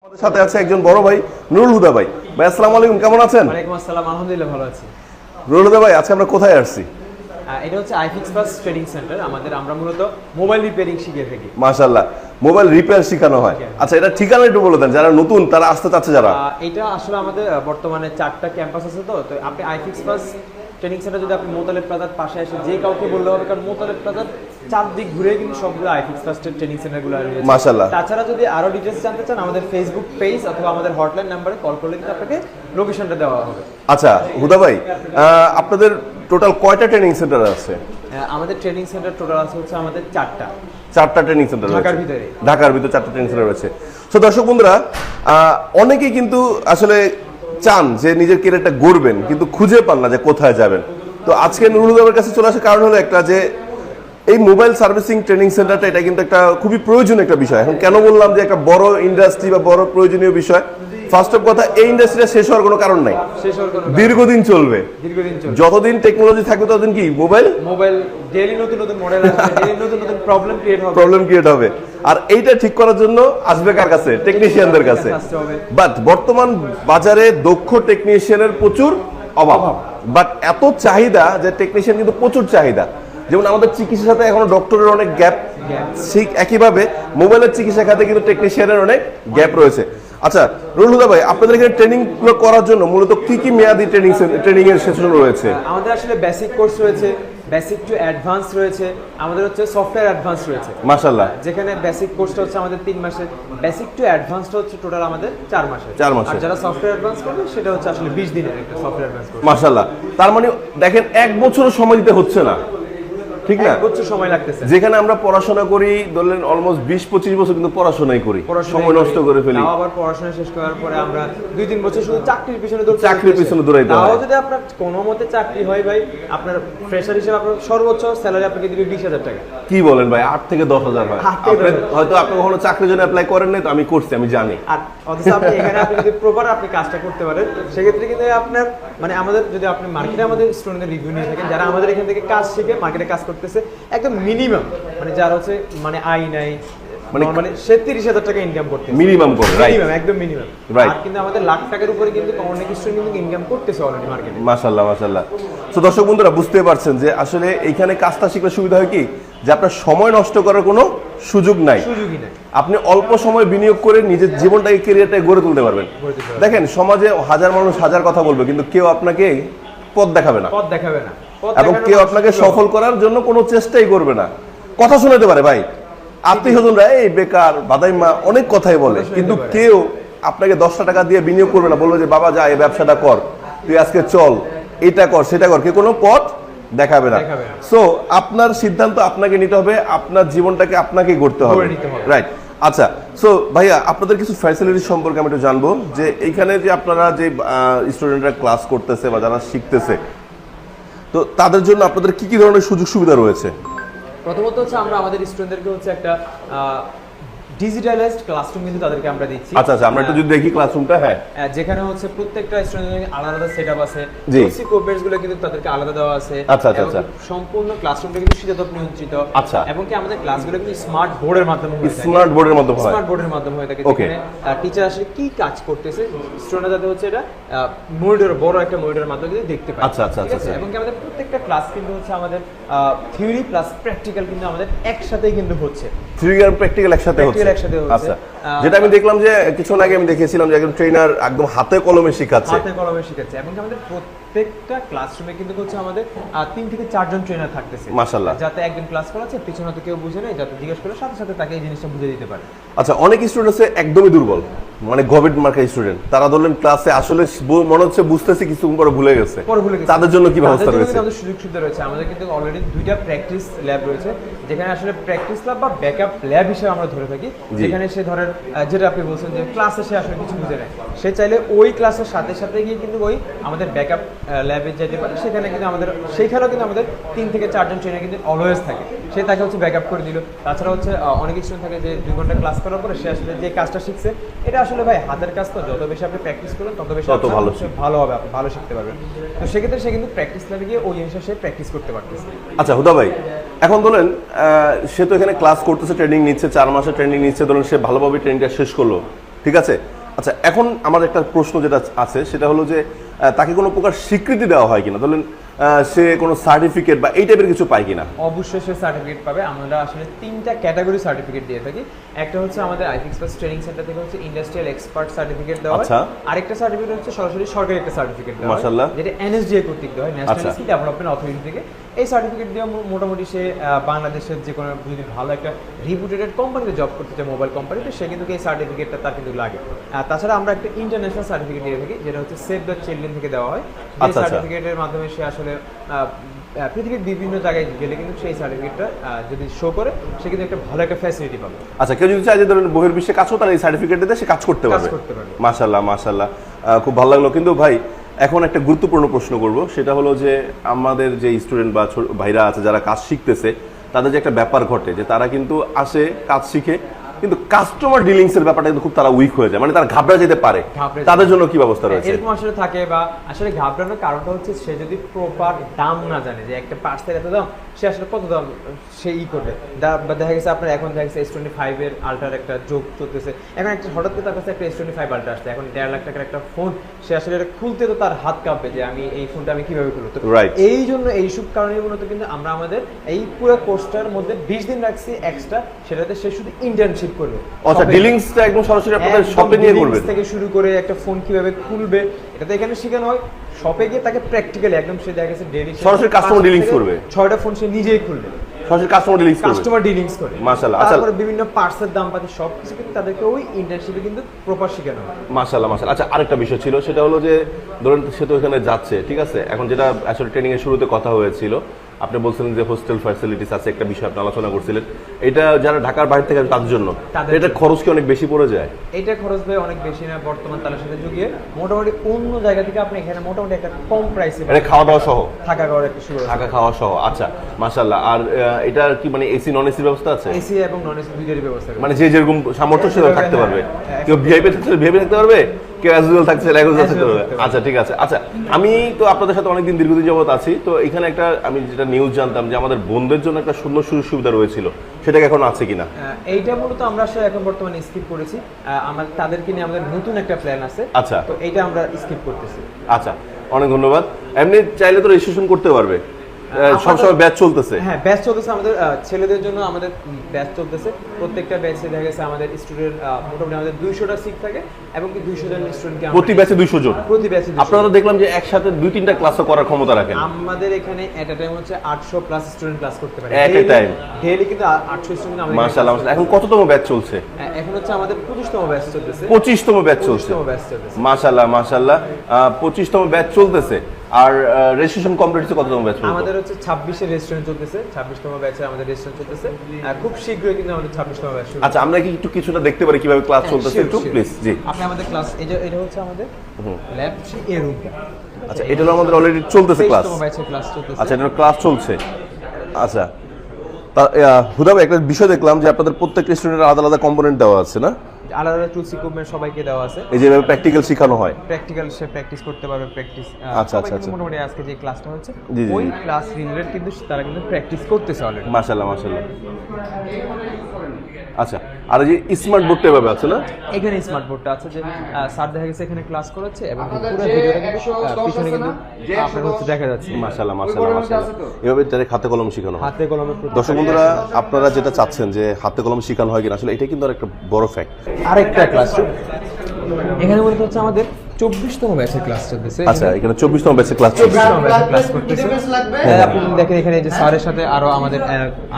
আমাদের সাথে আছে একজন বড় ভাই নুরুল হুদা ভাই। ভাই আসসালামু আলাইকুম, কেমন আছেন? ওয়ালাইকুম আসসালাম, আলহামদুলিল্লাহ ভালো আছি। নুরুল হুদা ভাই, আজকে আমরা কোথায় আসছি? এটা হচ্ছে আইফিক্স প্লাস ট্রেনিং সেন্টার। আমরা মূলত মোবাইল রিপেয়ারিং শিখে থাকি। মাশাআল্লাহ, মোবাইল রিপেয়ার শেখানো হয়। আচ্ছা, এটা ঠিকানা একটু বলে দেন, যারা নতুন তারা আসতে চাচ্ছে যারা। এটা আসলে আমাদের বর্তমানে 4টা ক্যাম্পাস আছে। তো আপনি আইফিক্স প্লাস ট্রেনিং সেন্টার যদি আপনি মোতালেব প্লাজার পাশে এসে যে কাউকে বললে হবে, কারণ মোতালেব প্লাজার চারদিক ঘুরে কিন্তু সবগুলো আইফিক্স প্লাস ট্রেনিং সেন্টারগুলো রয়েছে। মাশাআল্লাহ। তাছাড়া যদি আরো ডিটেইলস জানতে চান, আমাদের ফেসবুক পেজ অথবা আমাদের হটলাইন নাম্বারে কল করলে কিন্তু আপনাকে লোকেশনটা দেওয়া হবে। আচ্ছা হুদা ভাই, আপনাদের টোটাল কয়টা ট্রেনিং সেন্টার আছে? আমাদের ট্রেনিং সেন্টার টোটাল আছে হচ্ছে আমাদের 4টা ট্রেনিং সেন্টার ঢাকার ভিতরে। ঢাকার ভিতরে 4টা ট্রেনিং সেন্টার রয়েছে। তো দর্শক বন্ধুরা, অনেকেই কিন্তু আসলে চান যে নিজের ক্যারিয়ারটা গড়বেন, কিন্তু খুঁজে পান না যে কোথায় যাবেন। তো আজকে নুরুল হুদার কাছে চলে আসার কারণ হলো একটা, যে এই মোবাইল সার্ভিসিং ট্রেনিং সেন্টারটা এটা কিন্তু একটা খুবই প্রয়োজনীয় একটা বিষয়। এখন কেন বললাম যে একটা বড় ইন্ডাস্ট্রি বা বড় প্রয়োজনীয় বিষয়? ফার্স্ট অফ কথা, এই ইন্ডাস্ট্রিটা শেষ হওয়ার কোনো কারণ নাই, দীর্ঘদিন চলবে। যতদিন টেকনোলজি থাকবে ততদিন কি মোবাইল ডেইলি নতুন মডেল আসবে, ডেইলি নতুন প্রবলেম ক্রিয়েট হবে। আর এইটা ঠিক করার জন্য আসবে কার কাছে? টেকনিশিয়ানদের কাছে। বাট বর্তমান বাজারে দক্ষ টেকনিশিয়ানের প্রচুর অভাব, বাট এত চাহিদা যে টেকনিশিয়ান কিন্তু প্রচুর চাহিদা। যেমন আমাদের চিকিৎসার সাথে এখনো ডক্টরের অনেক গ্যাপ, ঠিক একইভাবে মোবাইলের চিকিৎসা খাতে কিন্তু টেকনিশিয়ানের অনেক গ্যাপ রয়েছে। আচ্ছা নুরুল হুদা ভাই, আপনাদের এখানে ট্রেনিং করার জন্য মূলত কি কি মেয়াদি ট্রেনিং এর সেশন রয়েছে? আমাদের আসলে বেসিক কোর্স রয়েছে, বেসিক টু অ্যাডভান্স রয়েছে, আমাদের হচ্ছে সফটওয়্যার অ্যাডভান্স রয়েছে। মাশাআল্লাহ। যেখানে বেসিক কোর্সটা হচ্ছে আমাদের 3 মাসের, বেসিক টু অ্যাডভান্সটা হচ্ছে টোটাল আমাদের 4 মাসের। আর যারা সফটওয়্যার অ্যাডভান্স করবে সেটা হচ্ছে আসলে 20 দিনের একটা সফটওয়্যার অ্যাডভান্স কোর্স। মাশাআল্লাহ। তার মানে দেখেন, 1 বছরও সময় দিতে হচ্ছে না, ঠিক না? 1 বছর সময় লাগতেছে। যেখানে আমরা পড়াশোনা করি ধরলেন অলমোস্ট 20-25 বছর কিন্তু পড়াশোনাই করি, সময় নষ্ট করে ফেলি। আবার পড়াশোনা শেষ করার পরে আমরা 2-3 বছর শুধু চাকরির পিছনে দৌড়াইতে হয়। যদি আপনার কোনো মতে চাকরি হয় ভাই, আপনার ফ্রেশার হিসেবে আপনার সর্বোচ্চ স্যালারি আপনাকে দিবে 20,000 টাকা। কি বলেন ভাই, 8 থেকে 10,000 হয়। হয়তো আপনি কখনো চাকরির জন্য অ্যাপ্লাই করেন নাই, তো আমি করছি, আমি জানি। আর অথচ আপনি এখানে আপনি যদি প্রপার আপনি কাজটা করতে পারেন, সেক্ষেত্রে কিন্তু আপনার মানে আমাদের যদি আপনি মার্কেটে আমাদের স্টুডেন্টদের রিভিউ নিয়ে থাকেন, যারা আমাদের এখান থেকে কাজ শিখে মার্কেটে কাজ করতেছে, একদম মিনিমাম মানে যার হচ্ছে মানে আই নাই, মানে সে 30,000 টাকা ইনকাম করতে মিনিমাম করে, রাইট? মিনিমাম, একদম মিনিমাম। আর কিন্তু আমাদের লাখ টাকার উপরে কিন্তু অনেক স্টুডেন্ট কিন্তু ইনকাম করতেছে অলরেডি মার্কেটে। মাশাআল্লাহ মাশাআল্লাহ। তো দর্শক বন্ধুরা, বুঝতে পারছেন যে আসলে এইখানে কাজটা শিখলে সুবিধা হয় কি, যে আপনার সময় নষ্ট করার কোনো সুযোগই নাই। আপনি অল্প সময় বিনিয়োগ করে নিজের জীবনটাকে, ক্যারিয়ারটাকে গড়ে তুলতে পারবেন। দেখেন, সমাজে হাজার মানুষ হাজার কথা বলবে, কিন্তু কেউ আপনাকে পথ দেখাবে না, এবং কেউ আপনাকে সফল করার জন্য কোনো চেষ্টাই করবে না। কথা শোনাতে পারে ভাই, আত্মীয়স্বজনরা এই বেকার বাদাইমা অনেক কথাই বলে, কিন্তু কেউ আপনাকে 10টা টাকা দিয়ে বিনিয়োগ করবে না, বলবে যে বাবা যা, এই ব্যবসাটা কর, তুই আজকে চল, এটা কর সেটা কর, কেউ কোনো পথ দেখাবে না। সো আপনার সিদ্ধান্ত আপনাকে নিতে হবে, আপনার জীবনটাকে আপনাকেই গড়তে হবে, রাইট? আচ্ছা, সো ভাইয়া, আপনাদের কিছু ফ্যাসিলিটি সম্পর্কে আমি একটু জানবো, যে এইখানে যে আপনারা যে স্টুডেন্টরা ক্লাস করতেছে বা যারা শিখতেছে, তো তাদের জন্য আপনাদের কি কি ধরনের সুযোগ সুবিধা রয়েছে? প্রথমত হচ্ছে আমরা আমাদের স্টুডেন্টদেরকে হচ্ছে একটা ডিজিটালাইজড ক্লাসরুম কিন্তু তাদেরকে আমরা দিচ্ছি। আচ্ছা, আমরা একটু যদি দেখি ক্লাসরুমটা। হ্যাঁ, যেখানে হচ্ছে প্রত্যেকটা স্টুডেন্টের আলাদা আলাদা সেটআপ আছে, কোর্স কোর্স গুলো কিন্তু তাদেরকে আলাদা দেওয়া আছে। আচ্ছা। সম্পূর্ণ ক্লাসরুমটা কিন্তু শীতাতপ নিয়ন্ত্রিত। আচ্ছা। এবং কি আমাদের ক্লাসগুলো কিন্তু স্মার্ট বোর্ডের মাধ্যমে হয়। হয়ে থাকে, যেখানে টিচার আসলে কি কাজ করতেছে স্টুডেন্টরা যাতে হচ্ছে এটা মনিটর, বড় একটা মনিটরের মাধ্যমে দেখতে পায়। আচ্ছা। এবং কি আমাদের প্রত্যেকটা ক্লাস কিন্তু হচ্ছে আমাদের থিওরি প্লাস প্র্যাকটিক্যাল কিন্তু আমাদের একসাথেই কিন্তু হচ্ছে। থিওরি আর প্র্যাকটিক্যাল একসাথে হচ্ছে। আচ্ছা, যেটা আমি দেখলাম যে কিছুক্ষণ আগে আমি দেখেছিলাম যে একজন ট্রেনার একদম হাতে কলমে শেখাচ্ছে। এবং আমাদের প্রত্যেকটা ক্লাসরুমে কিন্তু হচ্ছে আমাদের 3 থেকে 4 জন ট্রেনার থাকতেছে। মাশাআল্লাহ। যাতে একজন ক্লাস করাচ্ছে, পিছনে হয়তো কেউ বুঝে নেই, যাতে জিজ্ঞেস করে সাথে সাথে তাকে এই জিনিসটা বুঝিয়ে দিতে পারে। আচ্ছা, অনেক স্টুডেন্ট আছে একদমই দুর্বল, মানে গভর্নমেন্ট মার্কের স্টুডেন্ট, তারা ধরলেন ক্লাসে আসলে মনে হচ্ছে বুঝতেছে, কিছুক্ষণ পরে ভুলে গেছে, তাদের জন্য কি ব্যবস্থা রয়েছে? আমাদের সুযোগ সুবিধা রয়েছে। আমাদের কিন্তু অলরেডি 2টা প্র্যাকটিস ল্যাব রয়েছে, যেখানে আসলে প্র্যাকটিস ল্যাব বা ব্যাকআপ ল্যাব হিসেবে আমরা ধরে থাকি। যেখানে সে ধরেন, যেটা আপনি বলছেন যে ক্লাসে সে আসলে কিছু বুঝে নেয়, সে চাইলে ওই ক্লাসের সাথে সাথে গিয়ে কিন্তু ওই আমাদের ব্যাকআপ ল্যাবে যেতে পারে। সেখানে কিন্তু সেইখানেও কিন্তু আমাদের 3 থেকে 4 জন ট্রেনার কিন্তু অলওয়েজ থাকে, সে তাকে হচ্ছে ব্যাকআপ করে দিল। তাছাড়া হচ্ছে অনেক স্টুডেন্ট থাকে যে 2 ঘন্টা ক্লাস করার পরে সে আসলে যে কাজটা শিখছে, এটা আসলে ভাই হাতের কাজ, তো যত বেশি আপনি প্র্যাকটিস করবেন তত বেশি ভালো হবে, আপনি ভালো শিখতে পারবেন। তো সেক্ষেত্রে সে কিন্তু প্র্যাকটিস ল্যাবে গিয়ে ওই জিনিসটা সে প্র্যাকটিস করতে পারতেছে। আচ্ছা হুদা ভাই, এখন ধরেন সে তো এখানে ক্লাস করতেছে, ট্রেনিং নিচ্ছে, 4 মাসের ট্রেনিং নিচ্ছে, ধরুন সে ভালোভাবে ট্রেনিংটা শেষ করলো, ঠিক আছে, আচ্ছা, এখন আমার একটা প্রশ্ন যেটা আছে সেটা হলো যে তাকে কোনো প্রকার স্বীকৃতি দেওয়া হয় কিনা, ধরুন সে কোনো সার্টিফিকেট বা এই টাইপের কিছু পায় কিনা? অবশ্যই সে সার্টিফিকেট পাবে। আমরা আসলে 3টা ক্যাটাগরি সার্টিফিকেট দিয়ে থাকি। একটা হচ্ছে আমাদের আইফিক্স প্লাস ট্রেনিং সেন্টার থেকে হচ্ছে ইন্ডাস্ট্রিয়াল এক্সপার্ট সার্টিফিকেট দেওয়া হয়। আচ্ছা। আরেকটা সার্টিফিকেট হচ্ছে সরাসরি সরকারি একটা সার্টিফিকেট দেওয়া হয়, মাশাআল্লাহ, যেটা এনএসডিএ কর্তৃক দেওয়া হয়, ন্যাশনাল আচ্ছা। স্কিল ডেভেলপমেন্ট অথরিটি থেকে। এই সার্টিফিকেট দিয়ে মোটামুটি সে বাংলাদেশের যে কোনো যদি ভালো একটা রিপুটেড কোম্পানিতে জব করতে চায়, মোবাইল কোম্পানিতে, সে কিন্তু এই সার্টিফিকেটটা তার কিন্তু লাগে। তাছাড়া আমরা একটা ইন্টারন্যাশনাল সার্টিফিকেট দিয়ে থাকি, যেটা হচ্ছে সেভ দ্য চিলড্রেন থেকে দেওয়া হয়। এই আচ্ছা। সার্টিফিকেটের মাধ্যমে সে আসলে পৃথিবীর বিভিন্ন জায়গায় গেলে কিন্তু সেই সার্টিফিকেটটা যদি শো করে, সে কিন্তু একটা ভালো একটা ফ্যাসিলিটি পাবে। আচ্ছা, কেউ যদি চায় যে ধরুন বহির্বিশ্বে কাজ করতে, তাহলে এই সার্টিফিকেট দিয়ে সে কাজ করতে পারবে। মাশাআল্লাহ মাশাআল্লাহ, খুব ভালো লাগলো। কিন্তু ভাই, এখন একটা গুরুত্বপূর্ণ প্রশ্ন করব, সেটা হলো যে আমাদের যে স্টুডেন্ট বা ভাইরা আছে যারা কাজ শিখতেছে, তাদের যে একটা ব্যাপার ঘটে যে তারা কিন্তু আসে কাজ শিখে, কিন্তু কাস্টমার ডিলিংস এর ব্যাপারটা কিন্তু খুব তারা উইক হয়ে যায়, মানে তারা ঘাবড়া যেতে পারে। তাদের জন্য কি ব্যবস্থা রয়েছে? এরকম আসলে থাকে, বা আসলে ঘাবড়ানোর কারণটা হচ্ছে সে যদি প্রপার দাম না জানে, যে একটা পার্টসের এত দাম, সে আসলে কত দাম সে করবে। দেখা গেছে আপনার এখন দেখা গেছে S25 এর আল্ট্রার একটা যোগ চলতেছে, এখন একটা হঠাৎ করে তার কাছে একটা S25 আল্ট্রা আসছে, এখন 1.5 লাখ টাকার একটা ফোন, সে আসলে এটা খুলতে তো তার হাত কাঁপবে যে আমি এই ফোনটা আমি কিভাবে খুলবো। তো এই জন্য এইসব কারণে মূলত কিন্তু আমরা আমাদের এই পুরো কোর্সটার মধ্যে 20 দিন রাখছি এক্সট্রা, সেটাতে সে শুধু ইন্টার্নশিপ করবে। আচ্ছা, ডিলিংসটা একদম সরাসরি আপনাদের শপে নিয়ে করবে থেকে শুরু করে একটা ফোন কিভাবে খুলবে, এটা তো এখানে শেখানো হয়। শপে গিয়ে তাকে প্র্যাকটিক্যালি একদম সে দেখা গেছে ডেইলি সরাসরি কাস্টমার ডিলিংস করবে, 6টা ফোন সে নিজেই খুলবে, সরাসরি কাস্টমার ডিলিংস করে। মাশাআল্লাহ। তারপরে বিভিন্ন পার্টসের দাম পাতি সবকিছু কিন্তু তাদেরকে ওই ইন্টার্নশিপে কিন্তু প্রপার শেখানো হয়। মাশাআল্লাহ মাশাআল্লাহ। আচ্ছা, আরেকটা বিষয় ছিল, সেটা হলো যে ধরুন সে তো এখানে যাচ্ছে, ঠিক আছে, এখন যেটা আসলে ট্রেনিং এর শুরুতে কথা হয়েছিল, আপনি বলছিলেন যে হোস্টেল ফ্যাসিলিটিস আছে, একটা বিষয় আপনি আলোচনা করছিলেন, এটা যারা ঢাকার বাইরে থেকে আসে তাদের জন্য, এটা খরচ কি অনেক বেশি পড়ে যায়? এটা খরচ ভাই অনেক বেশি না, বর্তমান তালের সাথে যুগে মোটামুটি অন্য জায়গা থেকে আপনি এখানে মোটামুটি একটা কম প্রাইসে এটা খাওয়া দাওয়া সহ, থাকা খাওয়ার একটা সুযোগ, থাকা খাওয়া সহ। আচ্ছা মাশাআল্লাহ। আর এটা কি মানে এসি নন এসি ব্যবস্থা আছে? এসি এবং নন এসি দুইটারই ব্যবস্থা আছে, মানে যে যেরকম সামর্থ্য সেভাবে থাকতে পারবে। কেউ ভিআইপি থাকতে ভিআইপি থাকতে পারবে, কেউ অ্যাজুয়াল থাকতে থাকতে পারবে। আচ্ছা ঠিক আছে। আচ্ছা, আমি তো আপনাদের সাথে অনেকদিন দীর্ঘদিন যাবত আছি, তো এখানে একটা আমি যেটা নিউজ জানতাম যে আমাদের বোনদের জন্য একটা সুন্দর সুযোগ সুবিধা রয়েছিল, সেটা এখন আছে কিনা? এইটা মূলত আমরা আসলে এখন বর্তমানে স্কিপ করেছি, আমাদের তাদেরকে নিয়ে আমাদের নতুন একটা প্ল্যান আছে। আচ্ছা, তো এইটা আমরা স্কিপ করতেছি। আচ্ছা, অনেক ধন্যবাদ। এমনি চাইলে তো রেজিস্ট্রেশন করতে পারবে, সবসময় ব্যাচ চলতেছে। হ্যাঁ, ব্যাচ চলতেছে আমাদের ছেলেদের জন্য, আমাদের ব্যাচ চলতেছে। প্রত্যেকটা ব্যাচে দেখা গেছে আমাদের স্টুডেন্ট মোটামুটি আমাদের 200টা সিট থাকে, এবং কি 200 জন স্টুডেন্টকে প্রতি ব্যাচে 200 জন। প্রতি ব্যাচে আপনারা দেখলাম যে একসাথে 2-3টা ক্লাসও করার ক্ষমতা রাখেন। আমাদের এখানে এট আ টাইম হচ্ছে 800 প্লাস স্টুডেন্ট ক্লাস করতে পারে এট আ টাইম। ডেইলি কিন্তু 800 স্টুডেন্ট আমাদের। মাশাআল্লাহ। এখন কততম ব্যাচ চলছে? এখন হচ্ছে আমাদের 25তম ব্যাচ চলতেছে। 25তম ব্যাচ চলছে। মাশাআল্লাহ মাশাআল্লাহ, 25তম ব্যাচ চলতেছে। আর রেজিস্ট্রেশন কমপ্লিট হচ্ছে কততম ব্যাচ? আমাদের হচ্ছে 26 এর রেজিস্ট্রেশন চলতেছে, 26তম ব্যাচে আমাদের রেজিস্ট্রেশন চলতেছে। খুব শীঘ্রই কিন্তু আমাদের 26তম ব্যাচ শুরু। আচ্ছা, আমরা কি একটু কিছুটা দেখতে পারি কিভাবে ক্লাস চলতেছে একটু প্লিজ? জি, আপনি আমাদের ক্লাস, এটা হচ্ছে আমাদের ল্যাব এর রুমটা। আচ্ছা, এটা হলো আমাদের অলরেডি চলতেছে ক্লাস। 23তম ব্যাচের ক্লাস চলতেছে। আচ্ছা, এটা ক্লাস চলছে। আচ্ছা, হুদা ভাই, একটা বিষয় দেখলাম যে আপনাদের প্রত্যেকটা স্টুডেন্টের আলাদা আলাদা কম্পোনেন্ট দেওয়া আছে না? আলাদা আলাদা টুলস ইকুইপমেন্ট সবাইকে দেওয়া আছে, এই যে প্র্যাকটিক্যাল শেখানো হয়। প্র্যাকটিক্যাল সে প্র্যাকটিস করতে পারবে, প্র্যাকটিস। আচ্ছা আচ্ছা আচ্ছা। মোটামুটি আজকে যে ক্লাসটা হচ্ছে ওই ক্লাস রিলেটেড কিন্তু তারা কিন্তু প্র্যাকটিস করতেছে অলরেডি। মাশাআল্লাহ মাশাআল্লাহ। আচ্ছা, আর এই যে স্মার্ট বোর্ডটা এভাবে আছে না? এখানে স্মার্ট বোর্ডটা আছে, যে স্যার দেখা গেছে এখানে ক্লাস করাচ্ছে, এবং পুরো ভিডিওটা কিন্তু পিছনে কিন্তু আপনার হচ্ছে দেখা যাচ্ছে। মাশাআল্লাহ মাশাআল্লাহ মাশাআল্লাহ। এভাবে ডাইরেক্ট হাতে কলমে শেখানো হয়। হাতে কলমে। দর্শক বন্ধুরা, আপনারা যেটা চাচ্ছেন যে হাতে কলমে শেখানো হয় কিনা, আসলে এটা কিন্তু একটা বড় ফ্যাক্ট। আরেকটা ক্লাসরুম এখানে বলতে হচ্ছে আমাদের 24তম ব্যাচের ক্লাস চলতেছে। আচ্ছা, এখানে 24তম ব্যাচের ক্লাস চলছে। 24তম ব্যাচের ক্লাস করতেছে। আপনি দেখেন এখানে যে স্যারের সাথে আরো আমাদের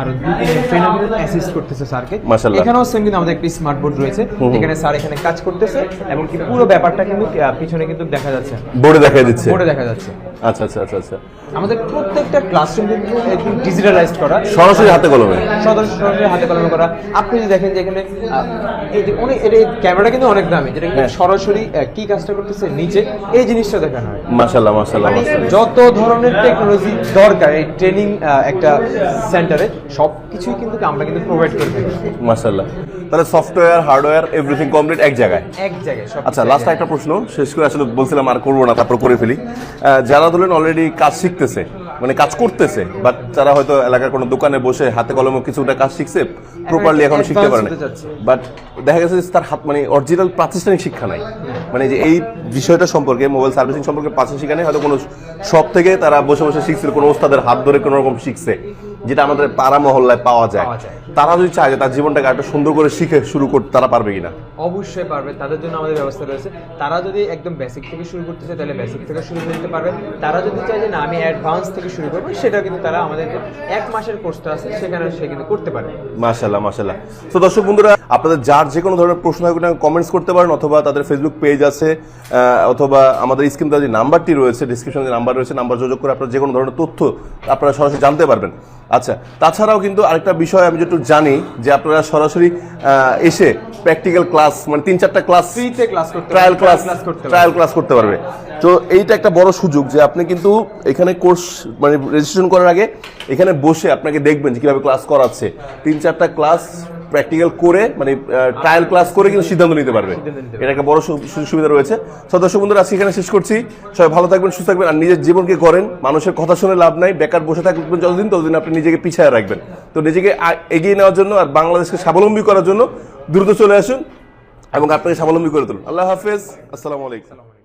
আরো 2-3 ট্রেনার অ্যাসিস্ট করতেছে স্যারকে। মাশাআল্লাহ। এখানেও সেম কিন্তু আমাদের একটা স্মার্ট বোর্ড রয়েছে, এখানে স্যার এখানে কাজ করতেছে, এবং কি পুরো ব্যাপারটা কিন্তু পিছনে কিন্তু দেখা যাচ্ছে, বোর্ডে দেখা যাচ্ছে। বোর্ডে দেখা যাচ্ছে। আচ্ছা আচ্ছা আচ্ছা আচ্ছা। আমাদের প্রত্যেকটা ক্লাসরুম কিন্তু একদম ডিজিটালাইজড করা, সরাসরি হাতে কলমে। সরাসরি হাতে কলমে করা। আপনি যদি দেখেন যে এখানে এই যে অনেক, এই ক্যামেরাটা কিন্তু অনেক দামি, যেটা কিন্তু সরাসরি কি কাজটা করতেছে নিচে, এই জিনিসটা দেখানো হয়। মাশাআল্লাহ মাশাআল্লাহ। যত ধরনের টেকনোলজি দরকার এই ট্রেনিং একটা সেন্টারে, সবকিছুই কিন্তু আমরা কিন্তু প্রোভাইড করে থাকি। মাশাআল্লাহ। তাহলে সফটওয়্যার হার্ডওয়্যার এভরিথিং কমপ্লিট এক জায়গায়। আচ্ছা, লাস্ট একটা প্রশ্ন শেষ করে আসলে বলছিলাম আর করবো না, তারপর করে ফেলি। যারা ধরুন অলরেডি কাজ শিখতেছে, মানে কাজ করতেছে, বাট তারা হয়তো এলাকার কোনো দোকানে বসে হাতে কলমে কিছুটা কাজ শিখছে, প্রপারলি এখন শিখতে পারে না, advance হতে চাচ্ছে। বাট দেখা গেছে যে তার হাত মানে অরিজিনাল প্রাতিষ্ঠানিক শিক্ষা নাই, মানে যে এই বিষয়টা সম্পর্কে মোবাইল সার্ভিসিং সম্পর্কে প্রাতিষ্ঠানিক শিক্ষা নেই, হয়তো কোনো সব থেকে তারা বসে বসে শিখছিল, কোনো ওস্তাদের হাত ধরে কোনো রকম শিখছে, যেটা আমাদের পাড়া মহল্লায় পাওয়া যায়। তারা যদি চায় যে তার জীবনটাকে একটা সুন্দর করে শিখে শুরু করতে, তারা পারবে কিনা? অবশ্যই পারবে, তাদের জন্য আমাদের ব্যবস্থা রয়েছে। তারা যদি একদম বেসিক থেকে শুরু করতে চায় তাহলে বেসিক থেকে শুরু করতে পারবে। তারা যদি চায় যে না আমি অ্যাডভান্স থেকে শুরু করবো, সেটা কিন্তু তারা আমাদের 1 মাসের কোর্সটা আছে, সেখানে সে কিন্তু করতে পারে। মাশাআল্লাহ মাশাআল্লাহ। তো দর্শক বন্ধুরা, আপনাদের যার যে কোনো ধরনের প্রশ্ন থাকবে কমেন্টস করতে পারেন, অথবা তাদের ফেসবুক পেজ আছে, অথবা আমাদের স্ক্রিনে যে নাম্বারটি রয়েছে, ডিসক্রিপশনে যে নাম্বার রয়েছে, নাম্বার যোগাযোগ করে আপনারা যে কোনো ধরনের তথ্য আপনারা সরাসরি জানতে পারবেন। আচ্ছা, তাছাড়াও কিন্তু আরেকটা বিষয় আমি যেটুকু জানি যে আপনারা সরাসরি এসে প্র্যাকটিক্যাল ক্লাস মানে 3-4টা ক্লাস ফ্রিতে ক্লাস করতে ট্রায়াল ক্লাস করতে পারবে। তো এইটা একটা বড় সুযোগ যে আপনি কিন্তু এখানে কোর্স মানে রেজিস্ট্রেশন করার আগে এখানে বসে আপনাকে দেখবেন যে কিভাবে ক্লাস করাচ্ছে। 3-4টা ক্লাস প্র্যাকটিক্যাল করে মানে ট্রায়াল ক্লাস করে কিন্তু সিদ্ধান্ত নিতে পারবে। এটা একটা বড় সুযোগ সুবিধা রয়েছে। তো দর্শক বন্ধুরা, আজকে এখানে শেষ করছি। সবাই ভালো থাকবেন, সুস্থ থাকবেন, আর নিজের জীবনকে করেন। মানুষের কথা শুনে লাভ নাই, বেকার বসে থাকবেন যতদিন আপনি নিজেকে পিছিয়ে রাখবেন। তো নিজেকে এগিয়ে নেওয়ার জন্য আর বাংলাদেশকে স্বাবলম্বী করার জন্য দ্রুত চলে আসুন এবং আপনাকে স্বাবলম্বী করে তুলুন। আল্লাহ হাফেজ, আসসালামু আলাইকুম।